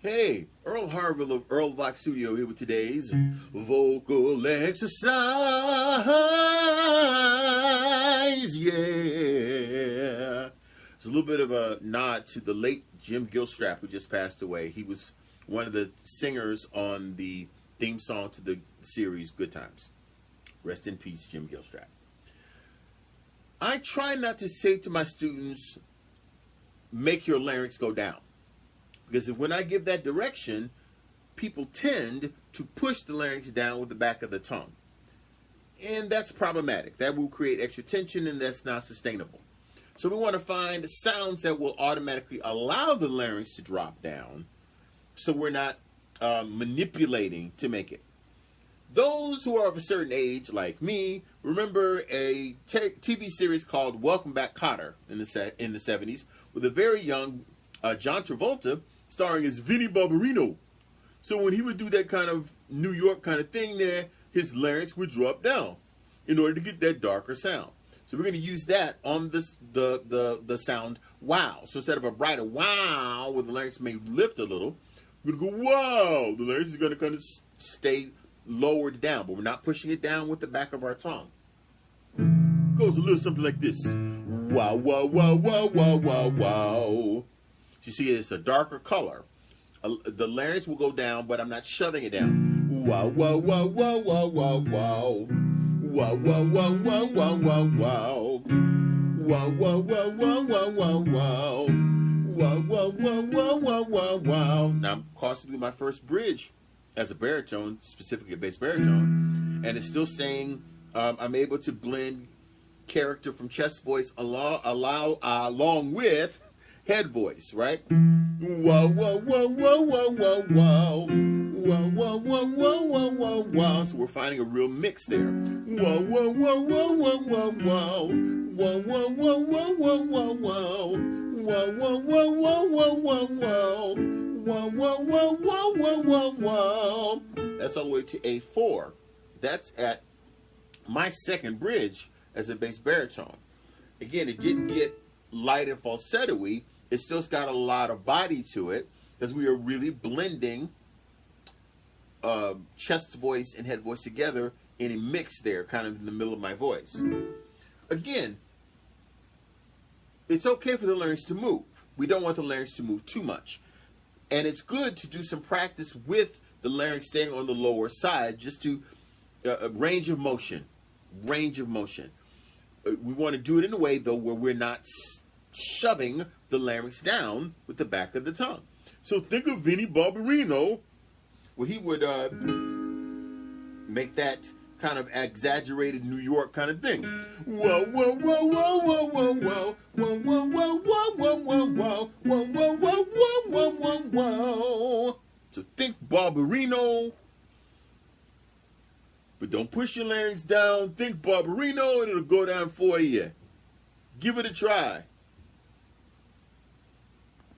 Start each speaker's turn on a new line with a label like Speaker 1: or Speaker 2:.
Speaker 1: Hey, Earl Harville of EarlVOX Studio here with today's vocal exercise. Yeah. It's a little bit of a nod to the late Jim Gilstrap, who just passed away. He was one of the singers on the theme song to the series Good Times. Rest in peace, Jim Gilstrap. I try not to say to my students, make your larynx go down. Because when I give that direction, people tend to push the larynx down with the back of the tongue. And that's problematic. That will create extra tension, and that's not sustainable. So we want to find sounds that will automatically allow the larynx to drop down, so we're not manipulating to make it. Those who are of a certain age, like me, remember a TV series called Welcome Back, Kotter in the 70s, with a very young John Travolta, starring as Vinnie Barbarino. So when he would do that kind of New York kind of thing there, his larynx would drop down in order to get that darker sound. So we're going to use that on this, the sound wow. So instead of a brighter wow, where the larynx may lift a little, we're going to go wow. The larynx is going to kind of stay lowered down, but we're not pushing it down with the back of our tongue. Goes a little something like this. Wow, wow, wow, wow, wow, wow, wow. You see, it's a darker color. The larynx will go down, but I'm not shoving it down. Wow, wow, wow, wow, wow, wow, wow. Wow, wow, wow, wow, wow, wow, wow. Wow, wow, wow, wow, wow, wow, wow. Wow, wow, wow, wow, wow, wow, wow. Now, possibly my first bridge as a baritone, specifically a bass baritone, and it's still saying I'm able to blend character from chest voice along with head voice, right? Wow, wow, wow, wow, wow, wow, wow. Wow, wow, wow, wow, wow, wow, wow. So we're finding a real mix there. Wow, wow, wow, wow, wow, wow, wow. Wow, wow, wow, wow, wow, wow, wow. Wow, wow, wow, wow, wow, wow, wow. Wow, wow, wow, wow, wow, wow, wow. That's all the way to A4. That's at my second bridge as a bass baritone. Again, it didn't get light and falsetto-y. It's still got a lot of body to it, because we are really blending chest voice and head voice together in a mix there, kind of in the middle of my voice. Again, it's okay for the larynx to move. We don't want the larynx to move too much. And it's good to do some practice with the larynx staying on the lower side, just to range of motion. Range of motion. We want to do it in a way, though, where we're not shoving the larynx down with the back of the tongue. So think of Vinnie Barbarino, where he would make that kind of exaggerated New York kind of thing. Whoa, whoa, whoa, whoa, whoa, whoa, whoa, whoa, whoa, whoa, whoa, whoa, whoa, whoa, whoa, whoa, whoa, whoa, whoa, whoa. So think Barbarino, but don't push your larynx down. Think Barbarino, and it'll go down for you. Give it a try.